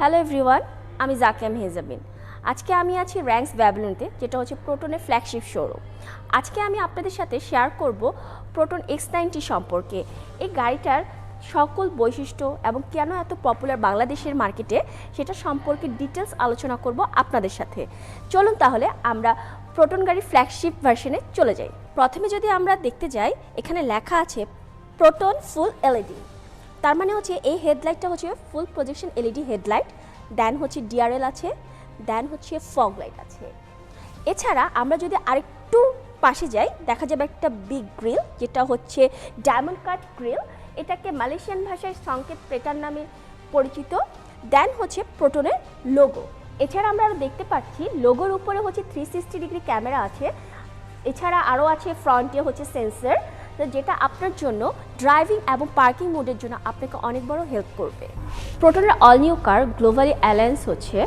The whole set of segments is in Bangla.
হ্যালো এভরিওয়ান, আমি 𝐒𝐿𝐻 আজকে আমি আছি র্যাঙ্কস ব্যাবিলনতে, যেটা হচ্ছে প্রোটনের ফ্ল্যাগশিপ শোরুম। আজকে আমি আপনাদের সাথে শেয়ার করব প্রোটন X90 সম্পর্কে। এই গাড়িটার সকল বৈশিষ্ট্য এবং কেন এত পপুলার বাংলাদেশের মার্কেটে সেটা সম্পর্কে ডিটেলস আলোচনা করব আপনাদের সাথে। চলুন তাহলে আমরা প্রোটন গাড়ির ফ্ল্যাগশিপ ভার্সনে চলে যাই। প্রথমে যদি আমরা দেখতে যাই, এখানে লেখা আছে প্রোটন ফুল এলইডি। তার মানে হচ্ছে এই হেডলাইটটা হচ্ছে ফুল প্রজেকশন এলইডি হেডলাইট, দেন হচ্ছে ডিআরএল আছে, দেন হচ্ছে ফগ লাইট আছে। এছাড়া আমরা যদি আরেকটু পাশে যাই, দেখা যাবে একটা বিগ গ্রিল, যেটা হচ্ছে ডায়মন্ড কাট গ্রিল। এটাকে মালয়েশিয়ান ভাষায় সংকেত প্রেটার নামে পরিচিত। দেন হচ্ছে প্রোটনের লোগো। এছাড়া আমরা দেখতে পাচ্ছি লোগোর উপরে হচ্ছে 360 ডিগ্রি ক্যামেরা আছে। এছাড়া আরও আছে ফ্রন্টে হচ্ছে সেন্সর, যেটা আপনার জন্য ড্রাইভিং এবং পার্কিং মোডের জন্য আপনাকে অনেক বড় হেল্প করবে। প্রোটনের all new car globally alliance হচ্ছে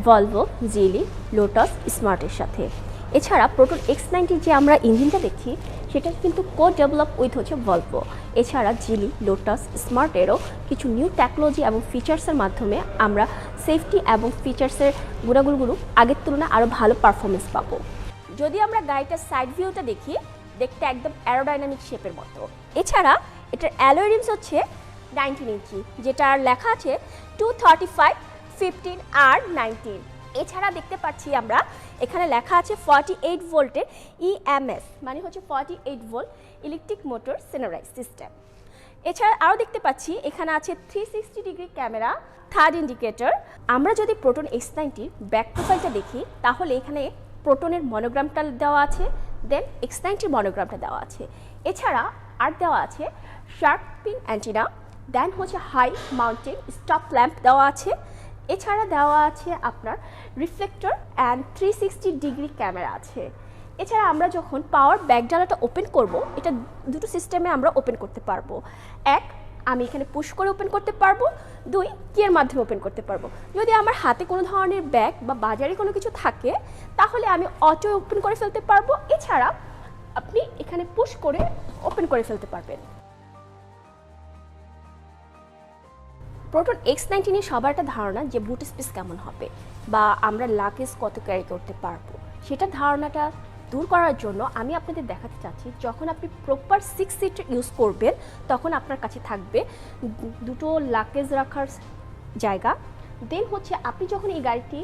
ভলভো, জিলি, লোটাস, স্মার্টের সাথে। এছাড়া প্রোটন X90 যে আমরা ইঞ্জিনটা দেখছি সেটা কিন্তু ডেভেলপ উইথ হচ্ছে ভলভো। এছাড়া জিলি, লোটাস, স্মার্টেরও কিছু নিউ টেকনোলজি এবং ফিচার্সের মাধ্যমে আমরা সেফটি এবং ফিচার্সের গুণাগুণগুলো আগের তুলনায় আরও ভালো পারফরমেন্স পাবো। যদি আমরা গাড়িটার সাইড ভিউটা দেখি, দেখতে একদম অ্যারোডাইনামিক শেপের মতো। এছাড়া এটার অ্যালয় রিমস হচ্ছে 19 ইঞ্চি, যেটার লেখা আছে 235 15 R19। এছাড়া দেখতে পাচ্ছি আমরা এখানে লেখা আছে 48 ভোল্টের EMS, মানে হচ্ছে 48 ভোল্ট ইলেকট্রিক মোটর সিনারাইজ সিস্টেম। এছাড়া আরও দেখতে পাচ্ছি এখানে আছে 360 ডিগ্রি ক্যামেরা, থার্ড ইন্ডিকেটর। আমরা যদি প্রোটন X90 ব্যাক প্রোফাইলটা দেখি, তাহলে এখানে প্রোটনের মনোগ্রামটা দেওয়া আছে, দেন X90 মনোগ্রামটা দেওয়া আছে। এছাড়া আর দেওয়া আছে শার্প পিন অ্যান্টিনা, দেন হচ্ছে হাই মাউন্টেন স্টপ ল্যাম্প দেওয়া আছে। এছাড়া দেওয়া আছে আপনার রিফ্লেক্টর অ্যান্ড 360 ডিগ্রি ক্যামেরা আছে। এছাড়া আমরা যখন পাওয়ার ব্যাকডালাটা ওপেন করব, এটা দুটো সিস্টেমে আমরা ওপেন করতে পারবো। এক, আমি এখানে পুশ করে ওপেন করতে পারবো। দুই, কিয়ের মাধ্যমে ওপেন করতে পারবো। যদি আমার হাতে কোনো ধরনের ব্যাগ বা বাজারে কোনো কিছু থাকে, তাহলে আমি অটো ওপেন করে ফেলতে পারবো। এছাড়া আপনি এখানে পুশ করে ওপেন করে ফেলতে পারবেন। প্রোটন X90 নিয়ে সবার একটা ধারণা যে বুট স্পেস কেমন হবে বা আমরা লাগেজ কত ক্যারি করতে পারবো, সেটা ধারণাটা দূর করার জন্য আমি আপনাদের দেখাতে চাচ্ছি, যখন আপনি প্রপার 6 সিটার ইউজ করবেন তখন আপনার কাছে থাকবে দুটো লাগেজ রাখার জায়গা। দেন হচ্ছে আপনি যখন এই গাড়িটি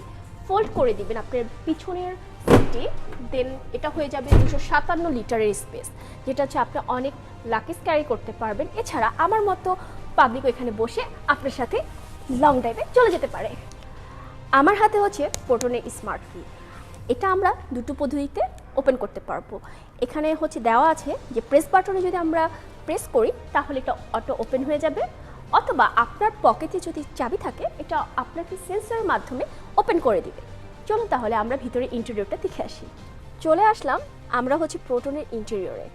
ফোল্ড করে দিবেন আপনার পিছনের সিটে, দেন এটা হয়ে যাবে 257 লিটারের স্পেস, যেটা হচ্ছে আপনি অনেক লাগেজ ক্যারি করতে পারবেন। এছাড়া আমার মতো পাবলিক এখানে বসে আপনার সাথে লং ড্রাইভে চলে যেতে পারে। আমার হাতে হচ্ছে প্রোটনের স্মার্ট কি। এটা আমরা দুটো পদ্ধতিতে ওপেন করতে পারবো। এখানে হচ্ছে দেওয়া আছে যে প্রেস বাটনে যদি আমরা প্রেস করি তাহলে এটা অটো ওপেন হয়ে যাবে, অথবা আপনার পকেটে যদি চাবি থাকে এটা আপনাকে সেন্সরের মাধ্যমে ওপেন করে দিবে। চলুন তাহলে আমরা ভিতরে ইন্টেরিয়রটা দেখে আসি। চলে আসলাম আমরা হচ্ছে প্রোটনের ইন্টেরিয়রে,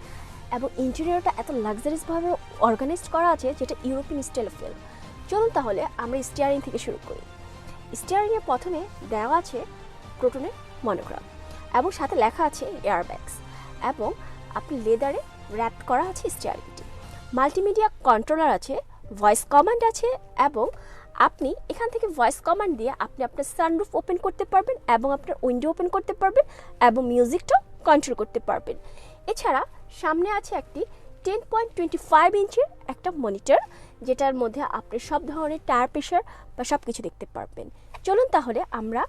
এবং ইন্টেরিয়রটা এত লাক্সারিয়াসভাবে অর্গানাইজড করা আছে যেটা ইউরোপিয়ান স্টাইলে ফিল। চলুন তাহলে আমরা স্টিয়ারিং থেকে শুরু করি। স্টিয়ারিংয়ে প্রথমে দেওয়া আছে প্রোটনের মনোগ্রাম এবং সাথে লেখা আছে এয়ারব্যাগস, এবং আপনি লেদারে র্যাপ করা আছে স্টিয়ারিংটি। মাল্টিমিডিয়া কন্ট্রোলার আছে, ভয়েস কমান্ড আছে, এবং আপনি এখান থেকে ভয়েস কমান্ড দিয়ে আপনি আপনার সানরুফ ওপেন করতে পারবেন এবং আপনার উইন্ডো ওপেন করতে পারবেন এবং মিউজিকটাও কন্ট্রোল করতে পারবেন। এছাড়া সামনে আছে একটি 10.25 ইঞ্চির একটা মনিটর, যেটার মধ্যে আপনি সব ধরনের টায়ার প্রেশার বা সব কিছু দেখতে পারবেন। চলুন তাহলে আমরা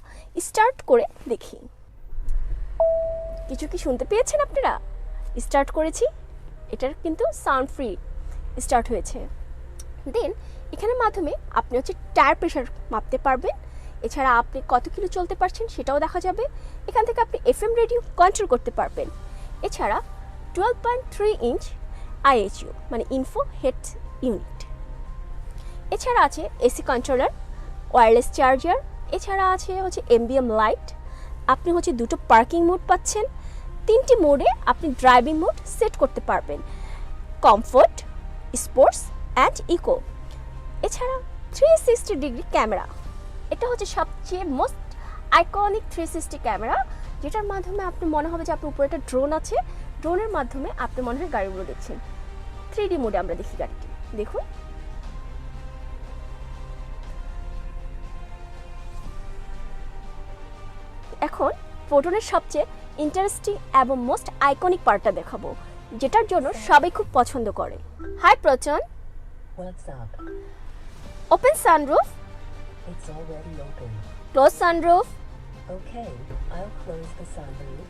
স্টার্ট করে দেখি। কিছু কি শুনতে পেয়েছেন আপনারা? স্টার্ট করেছি, এটার কিন্তু সাউন্ড ফ্রি স্টার্ট হয়েছে। দেন এখানের মাধ্যমে আপনি হচ্ছে টায়ার প্রেশার মাপতে পারবেন। এছাড়া আপনি কত কিলো চলতে পারছেন সেটাও দেখা যাবে। এখান থেকে আপনি FM রেডিও কন্ট্রোল করতে পারবেন। এছাড়া 12.3 ইঞ্চ IHU মানে ইনফো হেড ইউনিট। এছাড়া আছে এসি কন্ট্রোলার, ওয়্যারলেস চার্জার। এছাড়া আছে হচ্ছে এমবিএম লাইট। আপনি হচ্ছে দুটো পার্কিং মোড পাচ্ছেন। 3টি মোডে আপনি ড্রাইভিং মোড সেট করতে পারবেন, কমফোর্ট, স্পোর্টস অ্যান্ড ইকো। এছাড়া 360 ডিগ্রি ক্যামেরা, এটা হচ্ছে সবচেয়ে মোস্ট আইকনিক 360 ক্যামেরা, যেটার মাধ্যমে আপনি মনে হবে যে আপনার উপরে একটা ড্রোন আছে, ড্রোনের মাধ্যমে আপনি মনে হয় গাড়িগুলো দেখছেন। 3D মোডে আমরা দেখি গাড়িটি, দেখুন এখন প্রোটনের সবচেয়ে ইন্টারেস্টিং এবং মোস্ট আইকনিক পার্টটা দেখাবো, যেটার জন্য সবাই খুব পছন্দ করে। Hi Proton, What's up? Open sunroof, It's already open. Close sunroof. Okay, I'll close the sunroof.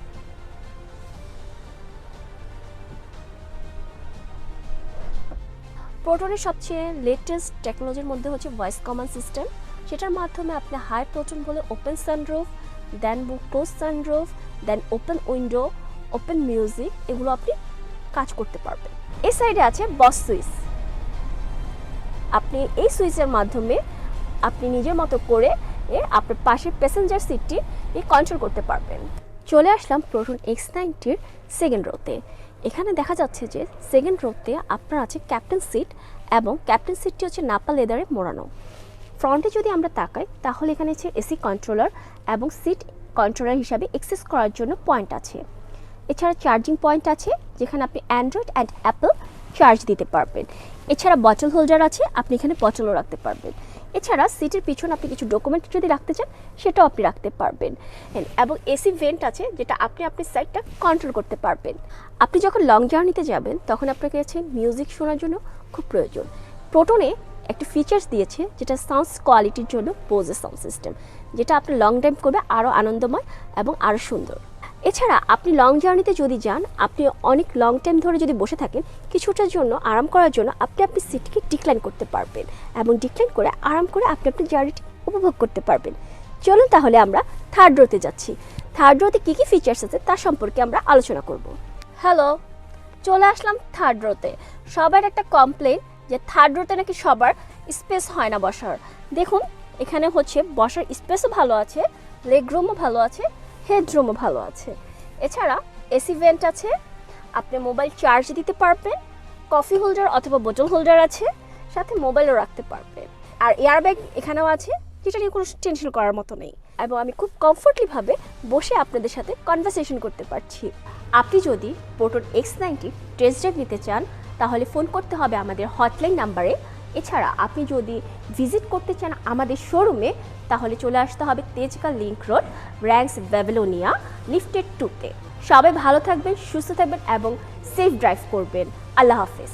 প্রোটনের সবচেয়ে লেটেস্ট টেকনোলজির মধ্যে হচ্ছে ভয়েস কমান্ড সিস্টেম, সেটার মাধ্যমে আপনি হাই প্রোটন বলে open sunroof, then close sunroof, then open window, open music, এগুলো আপনি কাজ করতে পারবেন। এই সাইডে আছে বস সুইচ। আপনি এই সুইচের মাধ্যমে আপনি নিজের মতো করে আপনার পাশের প্যাসেঞ্জার সিটটি কন্ট্রোল করতে পারবেন। চলে আসলাম প্রোটন X90-র সেকেন্ড রোতে। এখানে দেখা যাচ্ছে যে সেকেন্ড রোতে আপনার আছে ক্যাপ্টেন সিট, এবং ক্যাপ্টেন সিটটি হচ্ছে নাপা লেদারে মোড়ানো। ফ্রন্টে যদি আমরা তাকাই তাহলে এখানে হচ্ছে এসি কন্ট্রোলার এবং সিট কন্ট্রোলার হিসাবে অ্যাক্সেস করার জন্য পয়েন্ট আছে। এছাড়া চার্জিং পয়েন্ট আছে, যেখানে আপনি অ্যান্ড্রয়েড অ্যান্ড অ্যাপল চার্জ দিতে পারবেন। এছাড়া বটল হোল্ডার আছে, আপনি এখানে বটলও রাখতে পারবেন। এছাড়া সিটের পিছনে আপনি কিছু ডকুমেন্ট যদি রাখতে চান সেটাও আপনি রাখতে পারবেন, এবং এসি ভেন্ট আছে, যেটা আপনি সাইডটা কন্ট্রোল করতে পারবেন। আপনি যখন লং জার্নিতে যাবেন তখন আপনার কাছে মিউজিক শোনার জন্য খুব প্রয়োজন। প্রোটনে একটা ফিচার্স দিয়েছে যেটা সাউন্ডস কোয়ালিটির জন্য বোজের সাউন্ড সিস্টেম, যেটা আপনার লং ড্রাইভ করবে আরও আনন্দময় এবং আরও সুন্দর। এছাড়া আপনি লং জার্নিতে যদি যান, আপনি অনেক লং টাইম ধরে যদি বসে থাকেন, কিছুটার জন্য আরাম করার জন্য আপনি সিটকে ডিক্লাইন করতে পারবেন, এবং ডিক্লাইন করে আরাম করে আপনি জার্নিটি উপভোগ করতে পারবেন। চলুন তাহলে আমরা থার্ড রোতে যাচ্ছি। থার্ড রোতে কী কী ফিচার্স আছে তার সম্পর্কে আমরা আলোচনা করব। হ্যালো, চলে আসলাম থার্ড রোতে। সবার একটা কমপ্লেন যে থার্ড রোতে নাকি সবার স্পেস হয় না বসার। দেখুন, এখানে হচ্ছে বসার স্পেসও ভালো আছে, লেগ রুমও ভালো আছে, হেডরুমও ভালো আছে। এছাড়া এসি ভেন্ট আছে, আপনি মোবাইল চার্জ দিতে পারবেন, কফি হোল্ডার অথবা বোতল হোল্ডার আছে, সাথে মোবাইলও রাখতে পারবেন। আর এয়ারব্যাগ এখানেও আছে, যেটা নিয়ে কোনো টেনশন করার মতো নেই, এবং আমি খুব কমফোর্টলিভাবে বসে আপনাদের সাথে কনভারসেশন করতে পারছি। আপনি যদি প্রোটন X90 টেস্ট ড্রাইভ নিতে চান তাহলে ফোন করতে হবে আমাদের হটলাইন নাম্বারে। এছাড়া আপনি যদি ভিজিট করতে চান আমাদের শোরুমে তাহলে চলে আসতে হবে Tejgaon link road, Rangs Babylonia, lifted 2-তে। সবাই ভালো থাকবেন, সুস্থ থাকবেন এবং সেফ ড্রাইভ করবেন। আল্লাহ হাফেজ।